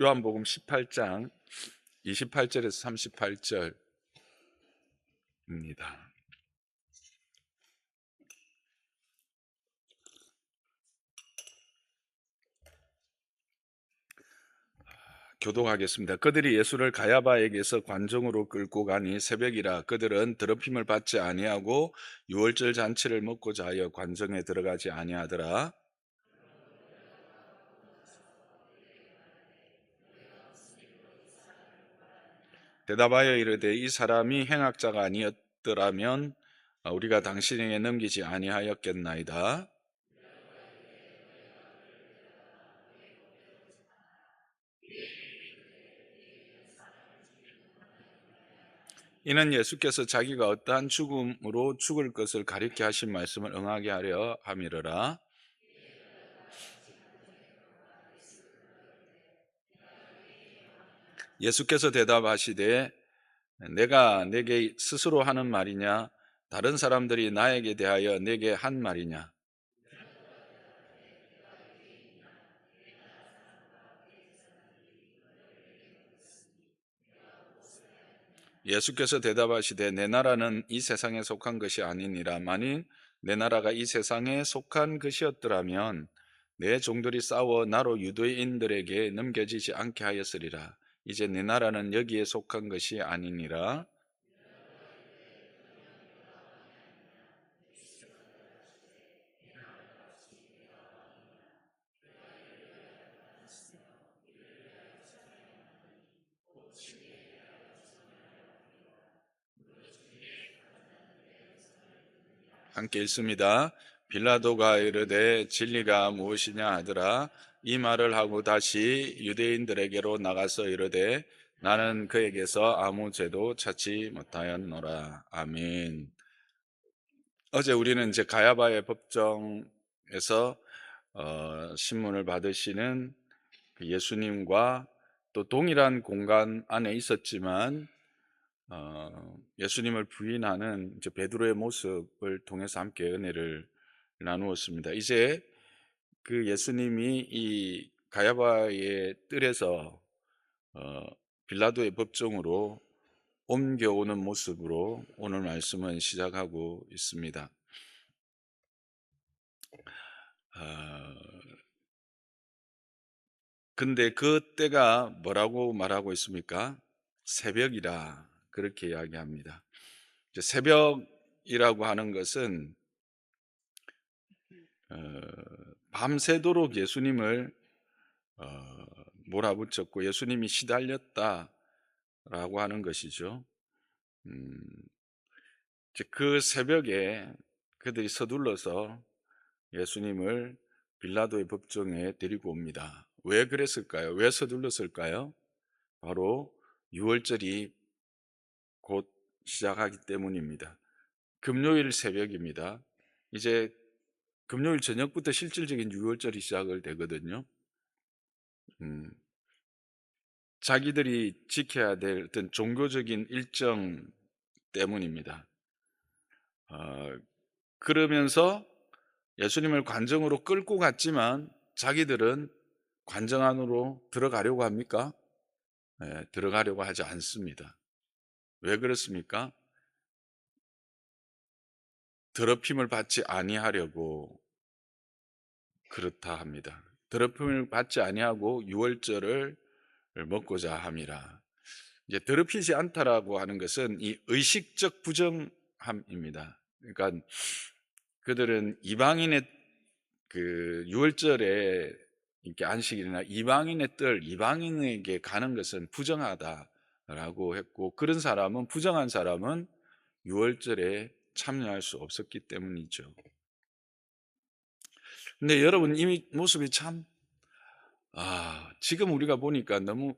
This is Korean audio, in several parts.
요한복음 18장 28절에서 38절입니다. 교독하겠습니다. 그들이 예수를 가야바에게서 관정으로 끌고 가니 새벽이라. 그들은 더럽힘을 받지 아니하고 유월절 잔치를 먹고자 하여 관정에 들어가지 아니하더라. 대답하여 이르되 이 사람이 행악자가 아니었더라면 우리가 당신에게 넘기지 아니하였겠나이다. 이는 예수께서 자기가 어떠한 죽음으로 죽을 것을 가리켜 하신 말씀을 응하게 하려 함이러라. 예수께서 대답하시되 내가 내게 스스로 하는 말이냐 다른 사람들이 나에게 대하여 내게 한 말이냐. 예수께서 대답하시되 내 나라는 이 세상에 속한 것이 아니니라. 만일 내 나라가 이 세상에 속한 것이었더라면 내 종들이 싸워 나로 유대인들에게 넘겨지지 않게 하였으리라. 이제 내 나라는 여기에 속한 것이 아니니라. 함께 읽습니다. 빌라도가 이르되 진리가 무엇이냐 하더라. 이 말을 하고 다시 유대인들에게로 나가서 이르되 나는 그에게서 아무 죄도 찾지 못하였노라. 아멘. 어제 우리는 이제 가야바의 법정에서 신문을 받으시는 그 예수님과 또 동일한 공간 안에 있었지만 예수님을 부인하는 이제 베드로의 모습을 통해서 함께 은혜를 나누었습니다. 이제 그 예수님이 이 가야바의 뜰에서 빌라도의 법정으로 옮겨오는 모습으로 오늘 말씀은 시작하고 있습니다. 근데 그 때가 뭐라고 말하고 있습니까? 새벽이라 그렇게 이야기합니다. 이제 새벽이라고 하는 것은 밤새도록 예수님을 몰아붙였고 예수님이 시달렸다라고 하는 것이죠. 이제 그 새벽에 그들이 서둘러서 예수님을 빌라도의 법정에 데리고 옵니다. 왜 그랬을까요? 왜 서둘렀을까요? 바로 유월절이 곧 시작하기 때문입니다. 금요일 새벽입니다. 이제 금요일 저녁부터 실질적인 유월절이 시작을 되거든요. 자기들이 지켜야 될 어떤 종교적인 일정 때문입니다. 그러면서 예수님을 관정으로 끌고 갔지만 자기들은 관정 안으로 들어가려고 합니까? 네, 들어가려고 하지 않습니다. 왜 그렇습니까? 더럽힘을 받지 아니하려고 그렇다 합니다. 더럽힘을 받지 아니하고 유월절을 먹고자 함이라. 이제 더럽히지 않다라고 하는 것은 이 의식적 부정함입니다. 그러니까 그들은 이방인의 그 유월절에 이렇게 안식일이나 이방인의 뜰, 이방인에게 가는 것은 부정하다라고 했고 그런 사람은 부정한 사람은 유월절에 참여할 수 없었기 때문이죠. 근데 여러분 이 모습이 참 지금 우리가 보니까 너무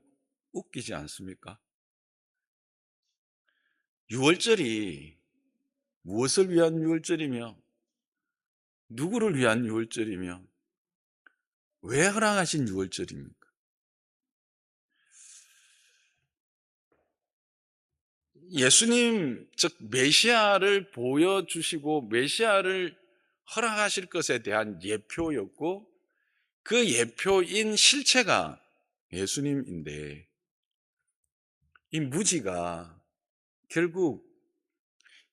웃기지 않습니까? 유월절이 무엇을 위한 유월절이며 누구를 위한 유월절이며 왜 허락하신 유월절입니까? 예수님 즉 메시아를 보여주시고 메시아를 허락하실 것에 대한 예표였고 그 예표인 실체가 예수님인데 이 무지가 결국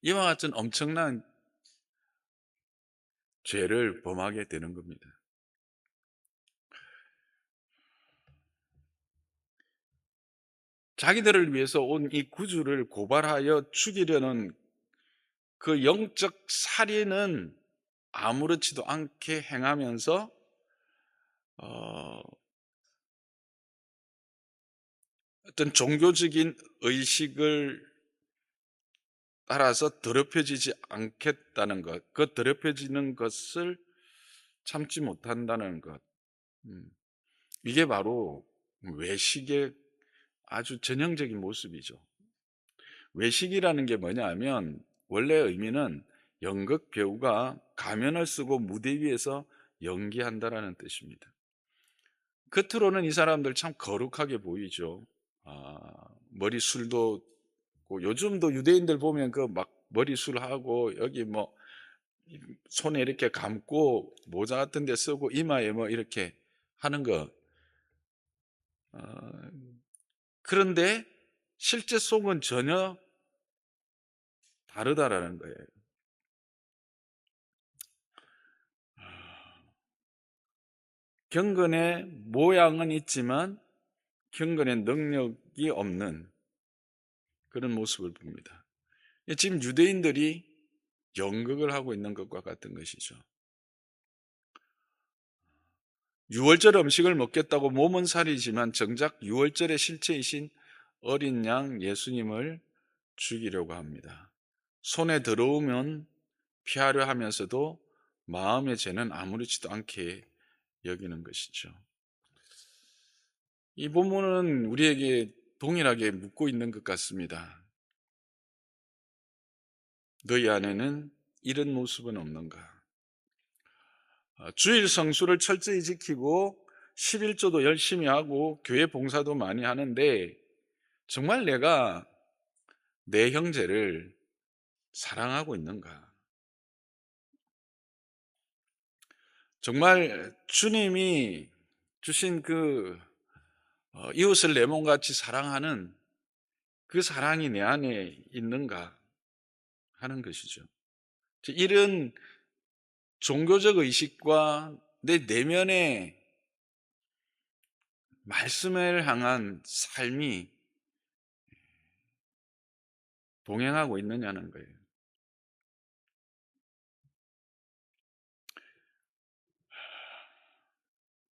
이와 같은 엄청난 죄를 범하게 되는 겁니다. 자기들을 위해서 온 이 구주를 고발하여 죽이려는 그 영적 살인은 아무렇지도 않게 행하면서 어, 어떤 종교적인 의식을 따라서 더럽혀지지 않겠다는 것, 그 더럽혀지는 것을 참지 못한다는 것, 이게 바로 외식의 아주 전형적인 모습이죠. 외식이라는 게 뭐냐 하면 원래 의미는 연극 배우가 가면을 쓰고 무대 위에서 연기한다라는 뜻입니다. 겉으로는 이 사람들 참 거룩하게 보이죠. 머리술도 요즘도 유대인들 보면 그 막 머리술하고 여기 뭐 손에 이렇게 감고 모자 같은 데 쓰고 이마에 뭐 이렇게 하는 거. 어, 그런데 실제 속은 전혀 다르다라는 거예요. 경건의 모양은 있지만 경건의 능력이 없는 그런 모습을 봅니다. 지금 유대인들이 연극을 하고 있는 것과 같은 것이죠. 유월절 음식을 먹겠다고 몸은 살이지만 정작 유월절의 실체이신 어린 양 예수님을 죽이려고 합니다. 손에 들어오면 피하려 하면서도 마음의 죄는 아무렇지도 않게 여기는 것이죠. 이 본문은 우리에게 동일하게 묻고 있는 것 같습니다. 너희 안에는 이런 모습은 없는가? 주일 성수를 철저히 지키고 11조도 열심히 하고 교회 봉사도 많이 하는데 정말 내가 내 형제를 사랑하고 있는가? 정말 주님이 주신 그 이웃을 내 몸같이 사랑하는 그 사랑이 내 안에 있는가 하는 것이죠. 이런 종교적 의식과 내 내면의 말씀을 향한 삶이 동행하고 있느냐는 거예요.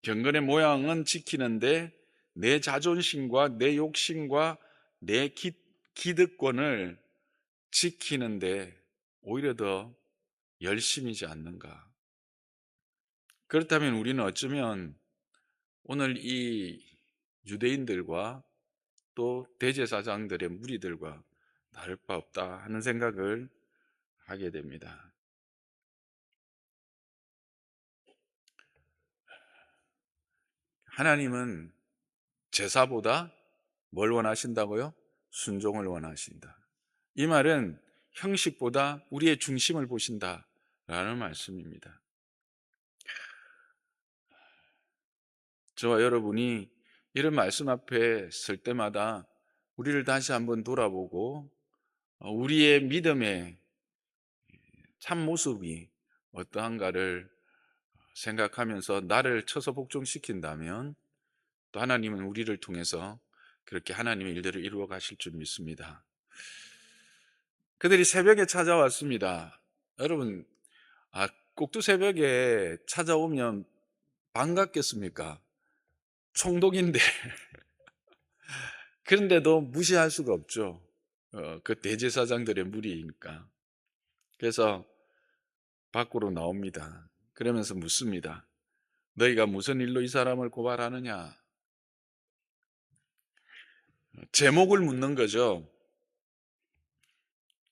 경건의 모양은 지키는데 내 자존심과 내 욕심과 내 기득권을 지키는데 오히려 더 열심이지 않는가. 그렇다면 우리는 어쩌면 오늘 이 유대인들과 또 대제사장들의 무리들과 다를 바 없다 하는 생각을 하게 됩니다. 하나님은 제사보다 뭘 원하신다고요? 순종을 원하신다. 이 말은 형식보다 우리의 중심을 보신다라는 말씀입니다. 저와 여러분이 이런 말씀 앞에 설 때마다 우리를 다시 한번 돌아보고 우리의 믿음의 참 모습이 어떠한가를 생각하면서 나를 쳐서 복종시킨다면 또 하나님은 우리를 통해서 그렇게 하나님의 일들을 이루어 가실 줄 믿습니다. 그들이 새벽에 찾아왔습니다. 여러분, 꼭두 새벽에 찾아오면 반갑겠습니까? 총독인데. 그런데도 무시할 수가 없죠. 그 대제사장들의 무리이니까. 그래서 밖으로 나옵니다. 그러면서 묻습니다. 너희가 무슨 일로 이 사람을 고발하느냐? 제목을 묻는 거죠.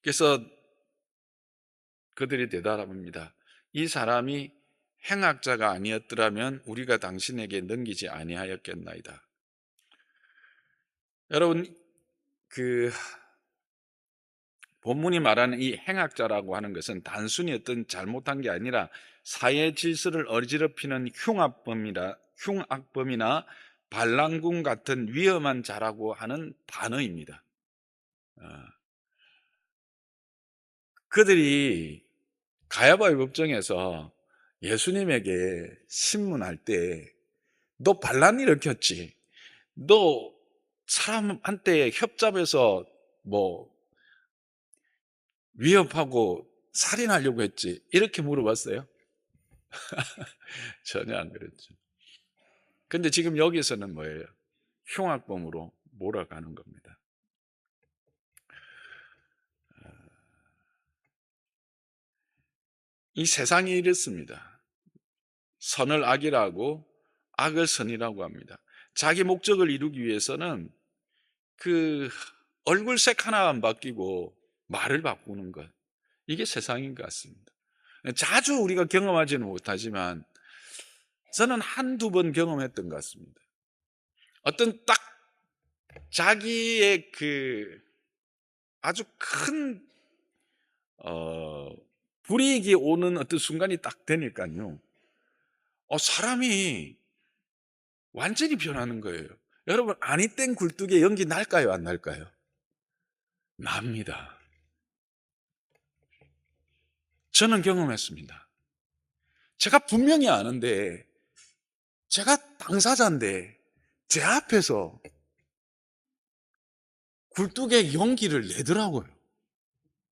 그래서 그들이 대답합니다. 이 사람이 행악자가 아니었더라면 우리가 당신에게 넘기지 아니하였겠나이다. 여러분, 그 본문이 말하는 이 행악자라고 하는 것은 단순히 어떤 잘못한 게 아니라 사회 질서를 어지럽히는 흉악범이나 반란군 같은 위험한 자라고 하는 단어입니다. 어, 그들이 가야바의 법정에서 예수님에게 신문할 때 너 반란 일으켰지, 너 사람한테 협잡해서 뭐 위협하고 살인하려고 했지, 이렇게 물어봤어요? 전혀 안 그랬죠. 근데 지금 여기서는 뭐예요? 흉악범으로 몰아가는 겁니다. 이 세상이 이렇습니다. 선을 악이라고, 악을 선이라고 합니다. 자기 목적을 이루기 위해서는 그 얼굴색 하나 안 바뀌고 말을 바꾸는 것, 이게 세상인 것 같습니다. 자주 우리가 경험하지는 못하지만 저는 한두 번 경험했던 것 같습니다. 어떤 딱 자기의 그 아주 큰 불이익이 오는 어떤 순간이 딱 되니까요, 사람이 완전히 변하는 거예요. 여러분, 아니 땡 굴뚝에 연기 날까요, 안 날까요? 납니다. 저는 경험했습니다. 제가 분명히 아는데, 제가 당사자인데 제 앞에서 굴뚝에 연기를 내더라고요.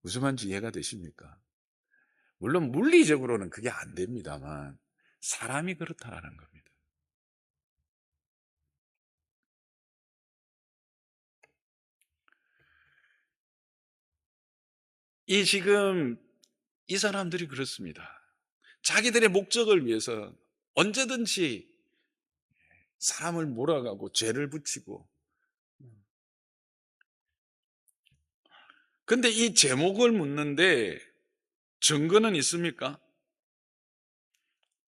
무슨 말인지 이해가 되십니까? 물론 물리적으로는 그게 안 됩니다만 사람이 그렇다라는 겁니다. 지금 이 사람들이 그렇습니다. 자기들의 목적을 위해서 언제든지 사람을 몰아가고 죄를 붙이고. 근데 이 제목을 묻는데 증거는 있습니까?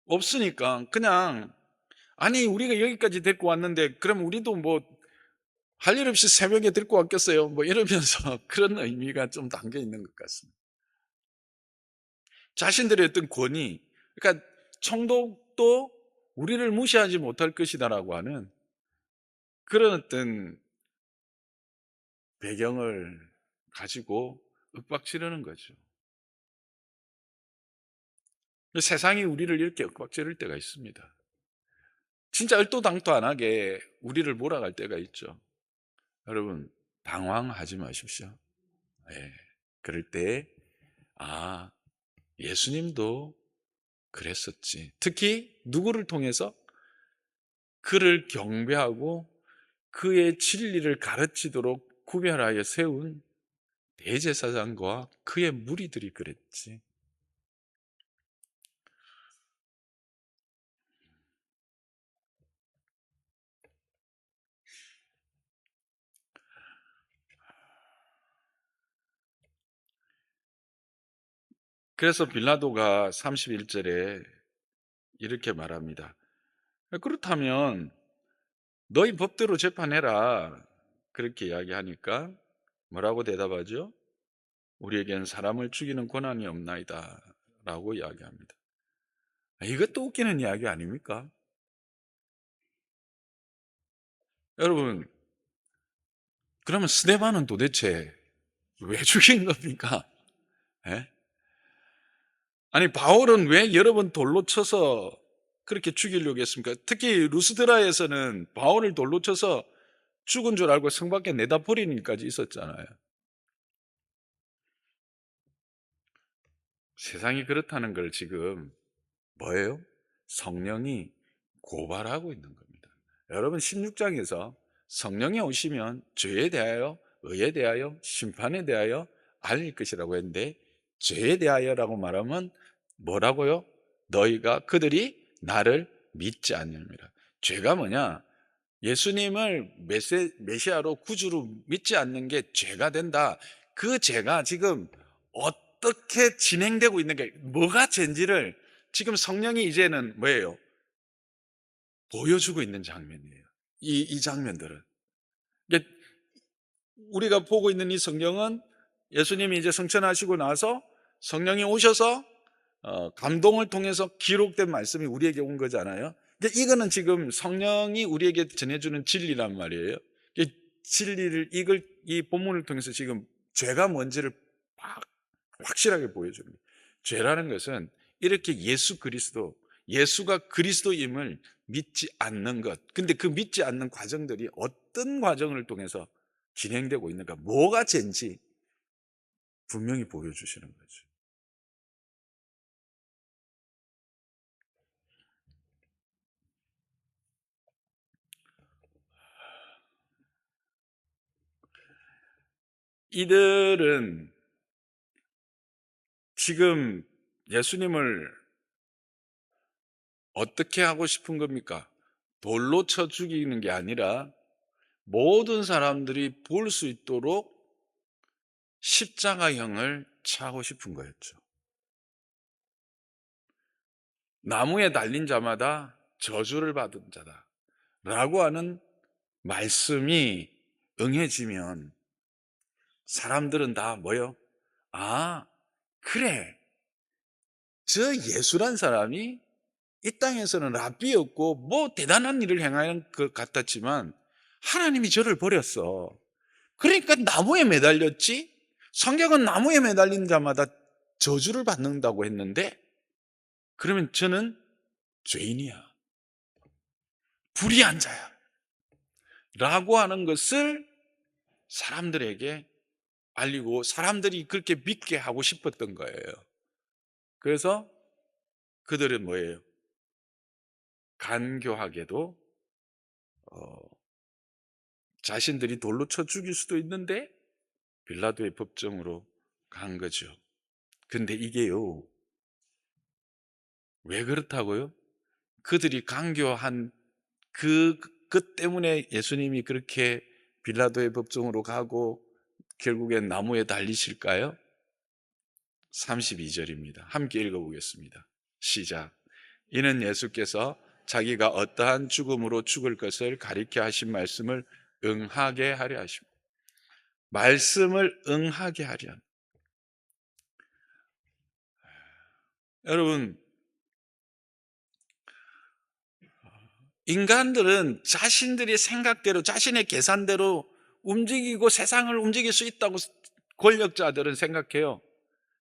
없으니까 그냥, 아니 우리가 여기까지 데리고 왔는데 그럼 우리도 뭐 할 일 없이 새벽에 데리고 왔겠어요, 뭐 이러면서 그런 의미가 좀 담겨 있는 것 같습니다. 자신들의 어떤 권위, 그러니까 총독도 우리를 무시하지 못할 것이다라고 하는 그런 어떤 배경을 가지고 윽박지르는 거죠. 세상이 우리를 이렇게 윽박지를 때가 있습니다. 진짜 얼토당토 안 하게 우리를 몰아갈 때가 있죠. 여러분, 당황하지 마십시오. 네. 그럴 때, 아, 예수님도 그랬었지. 특히 누구를 통해서? 그를 경배하고 그의 진리를 가르치도록 구별하여 세운 대제사장과 그의 무리들이 그랬지. 그래서 빌라도가 31절에 이렇게 말합니다. 그렇다면 너희 법대로 재판해라, 그렇게 이야기하니까 뭐라고 대답하죠? 우리에겐 사람을 죽이는 권한이 없나이다 라고 이야기합니다. 이것도 웃기는 이야기 아닙니까? 여러분, 그러면 스데반은 도대체 왜 죽인 겁니까? 예? 아니, 바울은 왜 여러 번 돌로 쳐서 그렇게 죽이려고 했습니까? 특히 루스드라에서는 바울을 돌로 쳐서 죽은 줄 알고 성 밖에 내다 버리는 일까지 있었잖아요. 세상이 그렇다는 걸 지금 뭐예요? 성령이 고발하고 있는 겁니다. 여러분, 16장에서 성령이 오시면 죄에 대하여, 의에 대하여, 심판에 대하여 알릴 것이라고 했는데, 죄에 대하여라고 말하면 뭐라고요? 너희가 그들이 나를 믿지 않느니라. 죄가 뭐냐? 예수님을 메시아로 구주로 믿지 않는 게 죄가 된다. 그 죄가 지금 어떻게 진행되고 있는 게, 뭐가 죄인지를 지금 성령이 이제는 뭐예요? 보여주고 있는 장면이에요. 이 장면들은. 그러니까 우리가 보고 있는 이 성경은 예수님이 이제 성천하시고 나서 성령이 오셔서 감동을 통해서 기록된 말씀이 우리에게 온 거잖아요. 그러니까 이거는 지금 성령이 우리에게 전해주는 진리란 말이에요. 이 진리를 이 본문을 통해서 지금 죄가 뭔지를 확실하게 보여줍니다. 죄라는 것은 이렇게 예수가 그리스도임을 믿지 않는 것. 근데 그 믿지 않는 과정들이 어떤 과정을 통해서 진행되고 있는가, 뭐가 죄인지 분명히 보여주시는 거죠. 이들은 지금 예수님을 어떻게 하고 싶은 겁니까? 돌로 쳐 죽이는 게 아니라 모든 사람들이 볼 수 있도록 십자가형을 차고 싶은 거였죠. 나무에 달린 자마다 저주를 받은 자다 라고 하는 말씀이 응해지면 사람들은 다 뭐요? 아, 그래. 저 예수란 사람이 이 땅에서는 랍비였고 뭐 대단한 일을 행하는 것 같았지만 하나님이 저를 버렸어. 그러니까 나무에 매달렸지? 성경은 나무에 매달린 자마다 저주를 받는다고 했는데 그러면 저는 죄인이야. 불의한 자야. 라고 하는 것을 사람들에게 알리고 사람들이 그렇게 믿게 하고 싶었던 거예요. 그래서 그들은 뭐예요? 간교하게도 어, 자신들이 돌로 쳐 죽일 수도 있는데 빌라도의 법정으로 간 거죠. 근데 이게요, 왜 그렇다고요? 그들이 간교한 그 때문에 예수님이 그렇게 빌라도의 법정으로 가고 결국엔 나무에 달리실까요? 32절입니다. 함께 읽어보겠습니다. 시작. 이는 예수께서 자기가 어떠한 죽음으로 죽을 것을 가리켜 하신 말씀을 응하게 하려 하십니다. 말씀을 응하게 하려. 여러분, 인간들은 자신들의 생각대로 자신의 계산대로 움직이고 세상을 움직일 수 있다고 권력자들은 생각해요.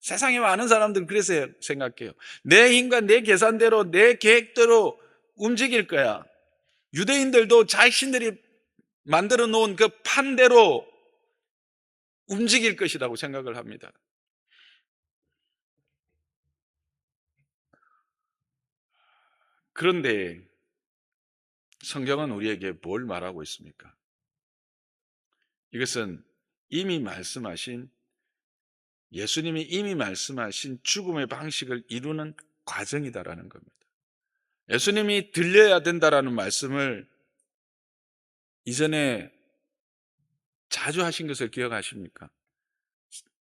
세상에 많은 사람들은 그래서 생각해요. 내 힘과 내 계산대로 내 계획대로 움직일 거야. 유대인들도 자신들이 만들어 놓은 그 판대로 움직일 것이라고 생각을 합니다. 그런데 성경은 우리에게 뭘 말하고 있습니까? 이것은 예수님이 이미 말씀하신 죽음의 방식을 이루는 과정이다라는 겁니다. 예수님이 들려야 된다라는 말씀을 이전에 자주 하신 것을 기억하십니까?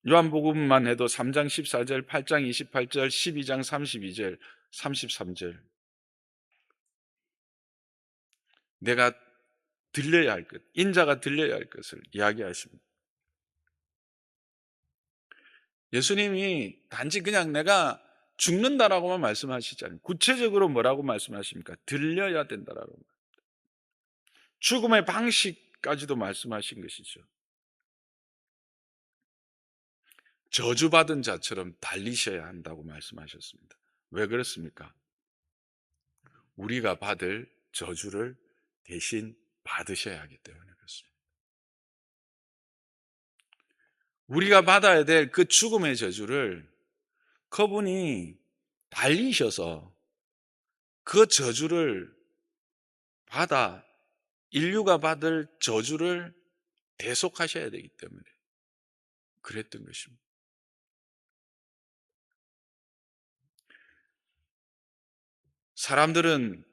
요한복음만 해도 3장 14절, 8장 28절, 12장 32절, 33절. 내가 들려야 할 것, 인자가 들려야 할 것을 이야기하십니다. 예수님이 단지 그냥 내가 죽는다라고만 말씀하시지 않아요. 구체적으로 뭐라고 말씀하십니까? 들려야 된다라고. 죽음의 방식까지도 말씀하신 것이죠. 저주받은 자처럼 달리셔야 한다고 말씀하셨습니다. 왜 그렇습니까? 우리가 받을 저주를 대신 받으셔야 하기 때문에 그렇습니다. 우리가 받아야 될 그 죽음의 저주를 그분이 달리셔서 그 저주를 받아 인류가 받을 저주를 대속하셔야 되기 때문에 그랬던 것입니다. 사람들은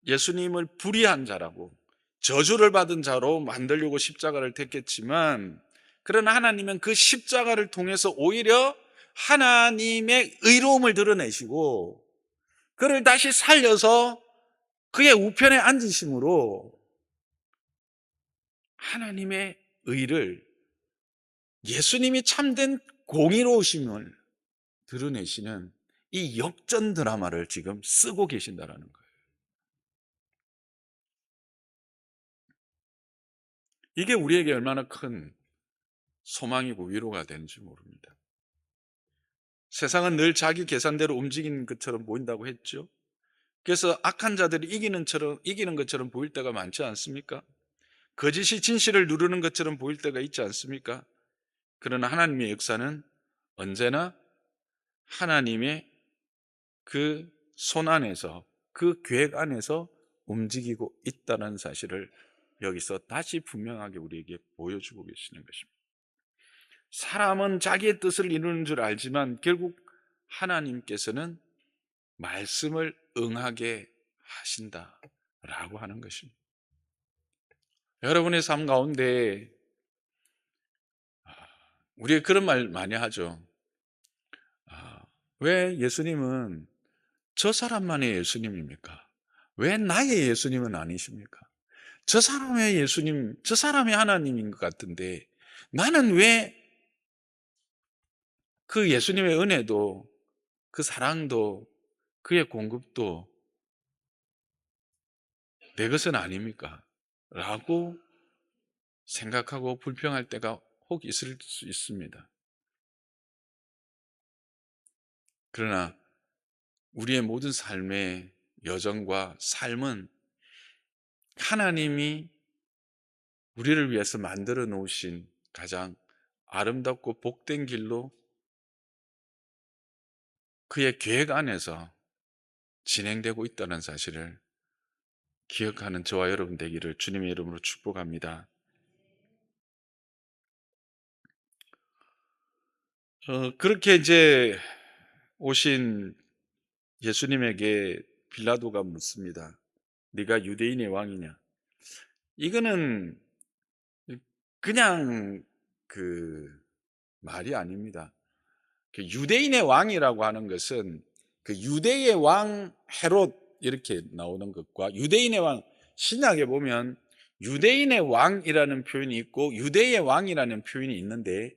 예수님을 불의한 자라고 저주를 받은 자로 만들려고 십자가를 택했지만 그러나 하나님은 그 십자가를 통해서 오히려 하나님의 의로움을 드러내시고 그를 다시 살려서 그의 우편에 앉으심으로 하나님의 의를 예수님이 참된 공의로우심을 드러내시는 이 역전 드라마를 지금 쓰고 계신다라는 거예요. 이게 우리에게 얼마나 큰 소망이고 위로가 되는지 모릅니다. 세상은 늘 자기 계산대로 움직이는 것처럼 보인다고 했죠. 그래서 악한 자들이 이기는 것처럼 보일 때가 많지 않습니까? 거짓이 진실을 누르는 것처럼 보일 때가 있지 않습니까? 그러나 하나님의 역사는 언제나 하나님의 그 손 안에서, 그 계획 안에서 움직이고 있다는 사실을 여기서 다시 분명하게 우리에게 보여주고 계시는 것입니다. 사람은 자기의 뜻을 이루는 줄 알지만 결국 하나님께서는 말씀을 응하게 하신다라고 하는 것입니다. 여러분의 삶 가운데 우리가 그런 말 많이 하죠. 왜 예수님은 저 사람만의 예수님입니까? 왜 나의 예수님은 아니십니까? 저 사람의 예수님, 저 사람의 하나님인 것 같은데 나는 왜 그 예수님의 은혜도, 그 사랑도, 그의 공급도 내 것은 아닙니까? 라고 생각하고 불평할 때가 혹 있을 수 있습니다. 그러나 우리의 모든 삶의 여정과 삶은 하나님이 우리를 위해서 만들어 놓으신 가장 아름답고 복된 길로 그의 계획 안에서 진행되고 있다는 사실을 기억하는 저와 여러분 되기를 주님의 이름으로 축복합니다. 그렇게 이제 오신 예수님에게 빌라도가 묻습니다. 네가 유대인의 왕이냐? 이거는 그냥 그 말이 아닙니다. 그 유대인의 왕이라고 하는 것은 그 유대의 왕 헤롯 이렇게 나오는 것과 유대인의 왕, 신약에 보면 유대인의 왕이라는 표현이 있고 유대의 왕이라는 표현이 있는데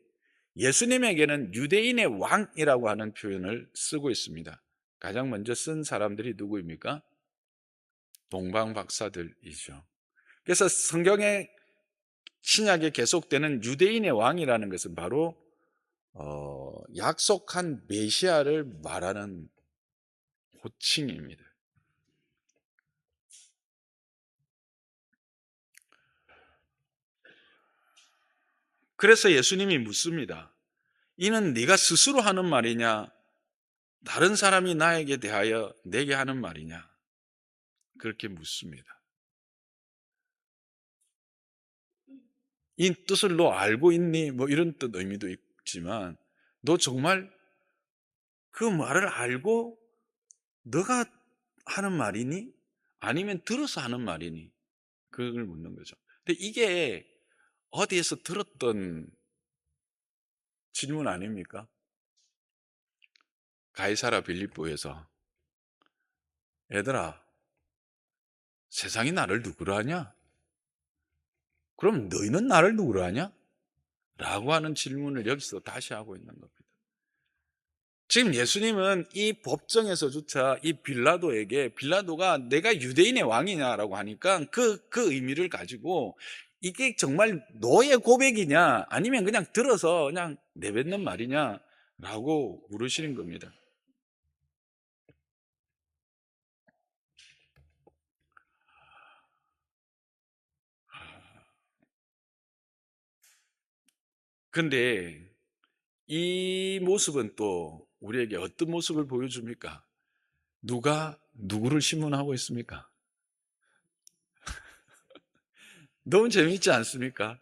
예수님에게는 유대인의 왕이라고 하는 표현을 쓰고 있습니다. 가장 먼저 쓴 사람들이 누구입니까? 동방 박사들이죠. 그래서 성경에 신약에 계속되는 유대인의 왕이라는 것은 바로 약속한 메시아를 말하는 호칭입니다. 그래서 예수님이 묻습니다. 이는 네가 스스로 하는 말이냐? 다른 사람이 나에게 대하여 내게 하는 말이냐? 그렇게 묻습니다. 이 뜻을 너 알고 있니? 뭐 이런 뜻 의미도 있지만 너 정말 그 말을 알고 너가 하는 말이니? 아니면 들어서 하는 말이니? 그걸 묻는 거죠. 근데 이게 어디에서 들었던 질문 아닙니까? 가이사라 빌립보에서 얘들아, 세상이 나를 누구로 하냐? 그럼 너희는 나를 누구로 하냐? 라고 하는 질문을 여기서 다시 하고 있는 겁니다. 지금 예수님은 이 법정에서조차 이 빌라도가 내가 유대인의 왕이냐라고 하니까 그 의미를 가지고 이게 정말 너의 고백이냐 아니면 그냥 들어서 그냥 내뱉는 말이냐라고 물으시는 겁니다. 근데 이 모습은 또 우리에게 어떤 모습을 보여줍니까? 누가 누구를 신문하고 있습니까? 너무 재미있지 않습니까?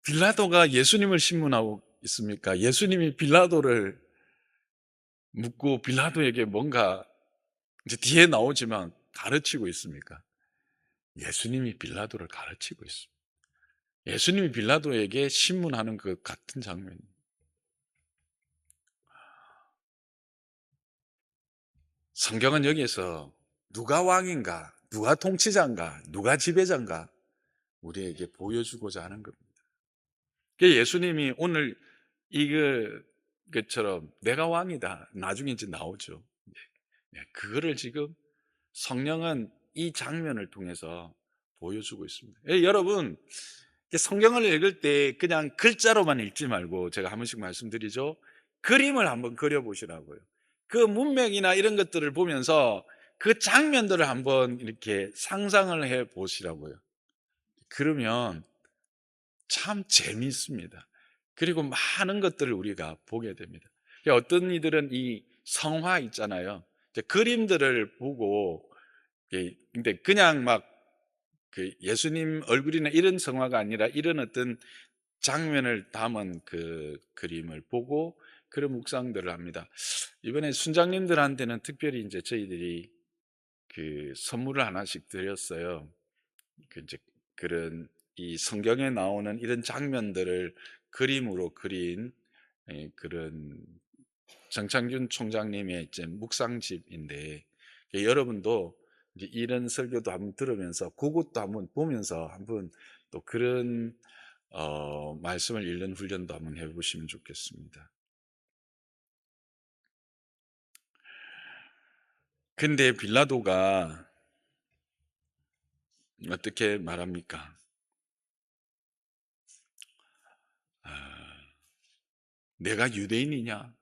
빌라도가 예수님을 신문하고 있습니까? 예수님이 빌라도를 묻고 빌라도에게 뭔가 이제 뒤에 나오지만 가르치고 있습니까? 예수님이 빌라도를 가르치고 있습니다. 예수님이 빌라도에게 신문하는 그 같은 장면. 성경은 여기에서 누가 왕인가, 누가 통치자인가, 누가 지배자인가 우리에게 보여주고자 하는 겁니다. 예수님이 오늘 것처럼 내가 왕이다. 나중에 이제 나오죠. 그거를 지금 성령은 이 장면을 통해서 보여주고 있습니다. 예, 여러분, 성경을 읽을 때 그냥 글자로만 읽지 말고 제가 한 번씩 말씀드리죠. 그림을 한번 그려보시라고요. 그 문맥이나 이런 것들을 보면서 그 장면들을 한번 이렇게 상상을 해 보시라고요. 그러면 참 재미있습니다. 그리고 많은 것들을 우리가 보게 됩니다. 어떤 이들은 이 성화 있잖아요. 이제 그림들을 보고, 근데 그냥 막 그 예수님 얼굴이나 이런 성화가 아니라 이런 어떤 장면을 담은 그 그림을 보고 그런 묵상들을 합니다. 이번에 순장님들한테는 특별히 이제 저희들이 그 선물을 하나씩 드렸어요. 그 이제 그런 이 성경에 나오는 이런 장면들을 그림으로 그린 그런 정창균 총장님의 이제 묵상집인데, 여러분도 이제 이런 설교도 한번 들으면서 그것도 한번 보면서 한번 또 그런 말씀을 읽는 훈련도 한번 해보시면 좋겠습니다. 근데 빌라도가 어떻게 말합니까? 아, 내가 유대인이냐?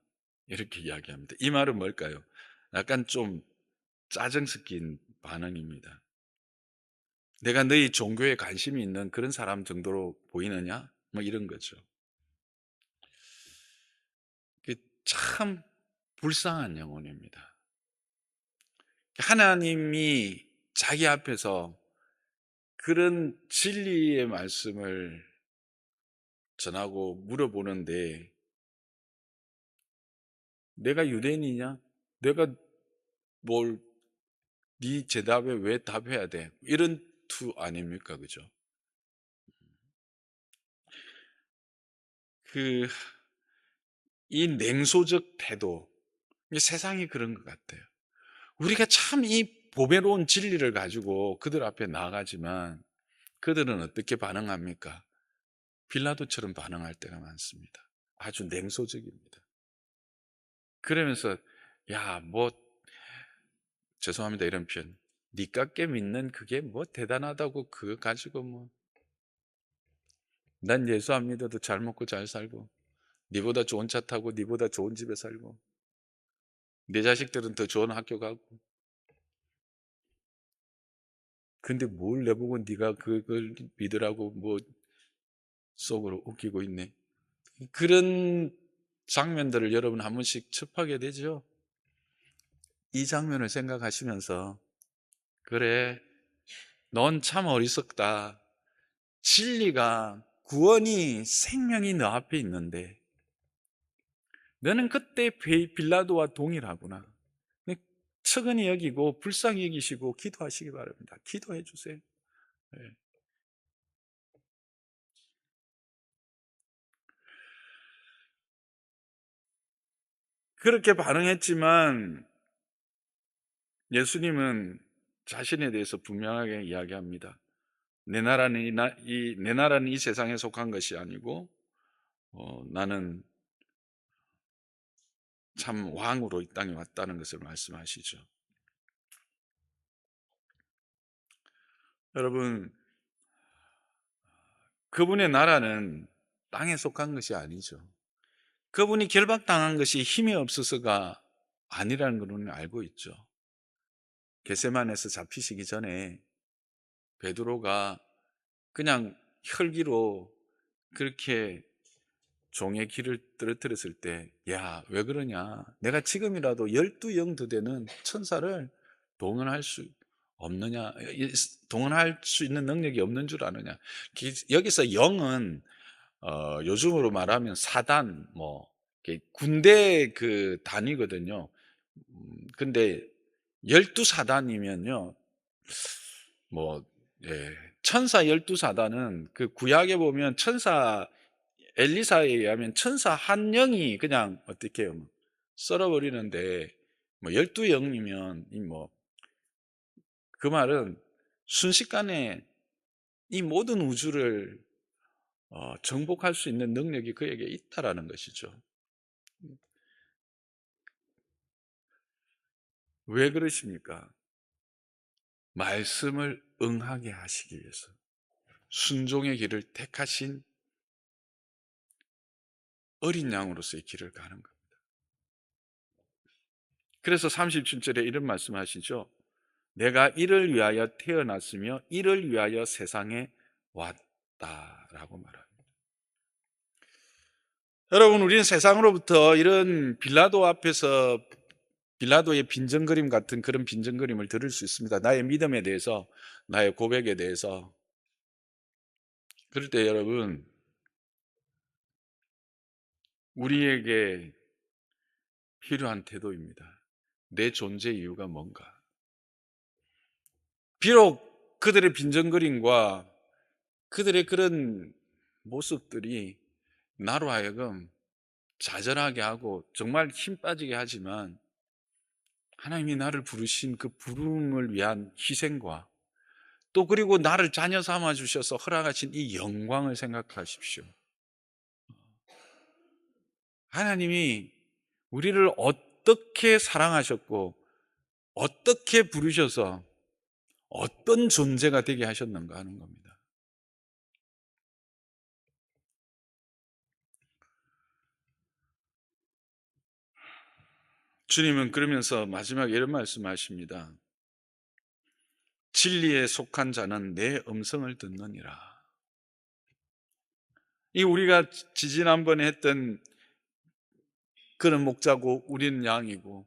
이렇게 이야기합니다. 이 말은 뭘까요? 약간 좀 짜증 섞인 반응입니다. 내가 너희 종교에 관심이 있는 그런 사람 정도로 보이느냐? 뭐 이런 거죠. 참 불쌍한 영혼입니다. 하나님이 자기 앞에서 그런 진리의 말씀을 전하고 물어보는데, 내가 유대인이냐? 내가 뭘, 네 대답에 왜 답해야 돼? 이런 투 아닙니까? 그죠? 그, 이 냉소적 태도, 이 세상이 그런 것 같아요. 우리가 참 이 보배로운 진리를 가지고 그들 앞에 나가지만 그들은 어떻게 반응합니까? 빌라도처럼 반응할 때가 많습니다. 아주 냉소적입니다. 그러면서 야, 뭐 죄송합니다 이런 표현. 니깎게 믿는 그게 뭐 대단하다고 그거 가지고 뭐 난 예수 안 믿어도 잘 먹고 잘 살고 니보다 좋은 차 타고 니보다 좋은 집에 살고 내 자식들은 더 좋은 학교 가고 근데 뭘 내보고 네가 그걸 믿으라고 뭐 속으로 웃기고 있네. 그런 장면들을 여러분 한 번씩 접하게 되죠. 이 장면을 생각하시면서 그래, 넌 참 어리석다. 진리가 구원이 생명이 너 앞에 있는데 너는 그때 빌라도와 동일하구나. 측은히 여기고 불쌍히 여기시고 기도하시기 바랍니다. 기도해 주세요. 네. 그렇게 반응했지만 예수님은 자신에 대해서 분명하게 이야기합니다. 내 나라는 이 세상에 속한 것이 아니고 나는 참 왕으로 이 땅에 왔다는 것을 말씀하시죠. 여러분, 그분의 나라는 땅에 속한 것이 아니죠. 그분이 결박당한 것이 힘이 없어서가 아니라는 걸 우리는 알고 있죠. 겟세마네에서 잡히시기 전에 베드로가 그냥 혈기로 그렇게 종의 길을 떨어뜨렸을 때, 야, 왜 그러냐? 내가 지금이라도 12영 더 되는 천사를 동원할 수 없느냐? 동원할 수 있는 능력이 없는 줄 아느냐? 여기서 영은 요즘으로 말하면 사단, 뭐 군대 그 단위거든요. 근데 12사단이면요, 뭐, 예, 천사 12사단은 그 구약에 보면 천사 엘리사에 의하면 천사 한 영이 그냥 어떻게 해요? 썰어버리는데, 뭐 12영이면 그 말은 순식간에 이 모든 우주를 정복할 수 있는 능력이 그에게 있다라는 것이죠. 왜 그러십니까? 말씀을 응하게 하시기 위해서 순종의 길을 택하신 어린 양으로서의 길을 가는 겁니다. 그래서 37절에 이런 말씀하시죠. 내가 이를 위하여 태어났으며 이를 위하여 세상에 왔다라고 말합니다. 여러분, 우리는 세상으로부터 이런 빌라도 앞에서 빌라도의 빈정거림 같은 그런 빈정거림을 들을 수 있습니다. 나의 믿음에 대해서, 나의 고백에 대해서. 그럴 때 여러분, 우리에게 필요한 태도입니다. 내 존재 이유가 뭔가. 비록 그들의 빈정거림과 그들의 그런 모습들이 나로 하여금 좌절하게 하고 정말 힘 빠지게 하지만, 하나님이 나를 부르신 그 부름을 위한 희생과 또 그리고 나를 자녀 삼아 주셔서 허락하신 이 영광을 생각하십시오. 하나님이 우리를 어떻게 사랑하셨고 어떻게 부르셔서 어떤 존재가 되게 하셨는가 하는 겁니다. 주님은 그러면서 마지막에 이런 말씀하십니다. 진리에 속한 자는 내 음성을 듣느니라. 이 우리가 지지난번에 했던 그는 목자고 우리는 양이고,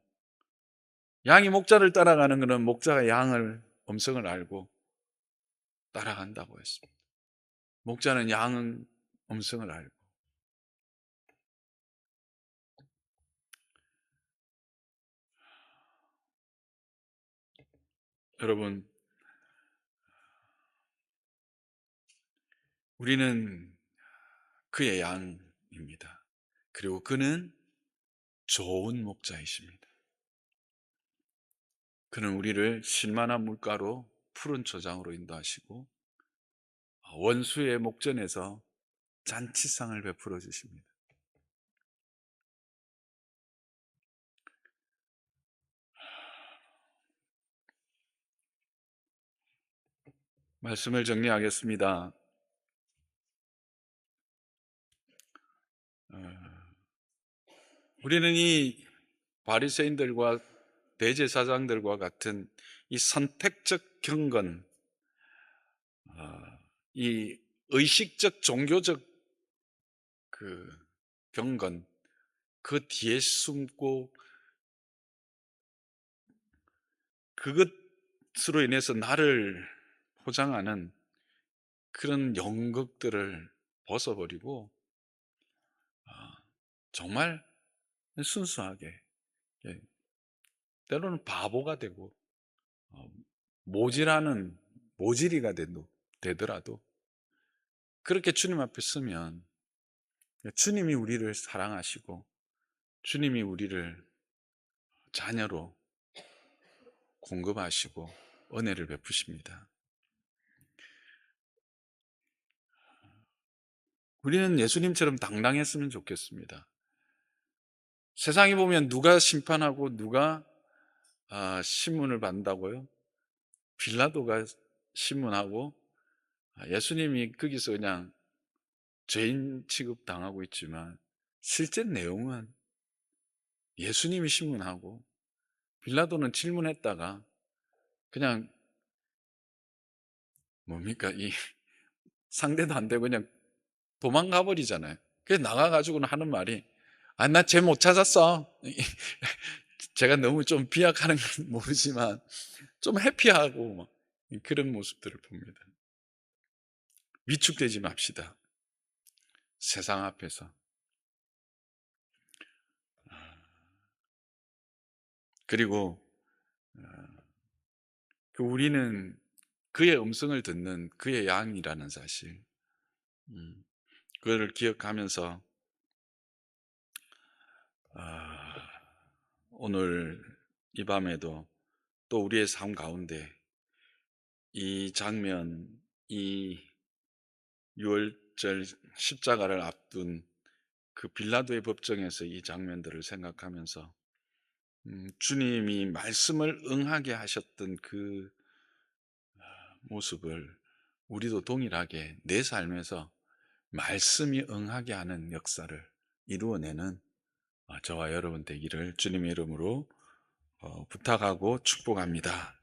양이 목자를 따라가는 것은 목자가 양을 음성을 알고 따라간다고 했습니다. 목자는 양은 음성을 알고. 여러분, 우리는 그의 양입니다. 그리고 그는 좋은 목자이십니다. 그는 우리를 신만한 물가로 푸른 초장으로 인도하시고 원수의 목전에서 잔치상을 베풀어 주십니다. 말씀을 정리하겠습니다. 우리는 이 바리새인들과 대제사장들과 같은 이 선택적 경건, 이 의식적 종교적 그 경건, 그 뒤에 숨고 그것으로 인해서 나를 포장하는 그런 연극들을 벗어버리고 정말 순수하게, 예, 때로는 바보가 되고 모질하는 모질이가 되더라도 그렇게 주님 앞에 서면 주님이 우리를 사랑하시고 주님이 우리를 자녀로 공급하시고 은혜를 베푸십니다. 우리는 예수님처럼 당당했으면 좋겠습니다. 세상에 보면 누가 심판하고 누가 신문을 받는다고요? 빌라도가 신문하고 예수님이 거기서 그냥 죄인 취급당하고 있지만 실제 내용은 예수님이 신문하고 빌라도는 질문했다가 그냥 뭡니까? 이 상대도 안 되고 그냥 도망가 버리잖아요. 그래서 나가가지고는 하는 말이 나 죄 못 찾았어. 제가 너무 좀 비약하는 건 모르지만 좀 해피하고 막 그런 모습들을 봅니다. 위축되지 맙시다. 세상 앞에서. 그리고 우리는 그의 음성을 듣는 그의 양이라는 사실, 그걸 기억하면서 오늘 이 밤에도 또 우리의 삶 가운데 이 장면, 이 6월절 십자가를 앞둔 그 빌라도의 법정에서 이 장면들을 생각하면서 주님이 말씀을 응하게 하셨던 그 모습을 우리도 동일하게 내 삶에서 말씀이 응하게 하는 역사를 이루어내는 저와 여러분 되기를 주님의 이름으로 부탁하고 축복합니다.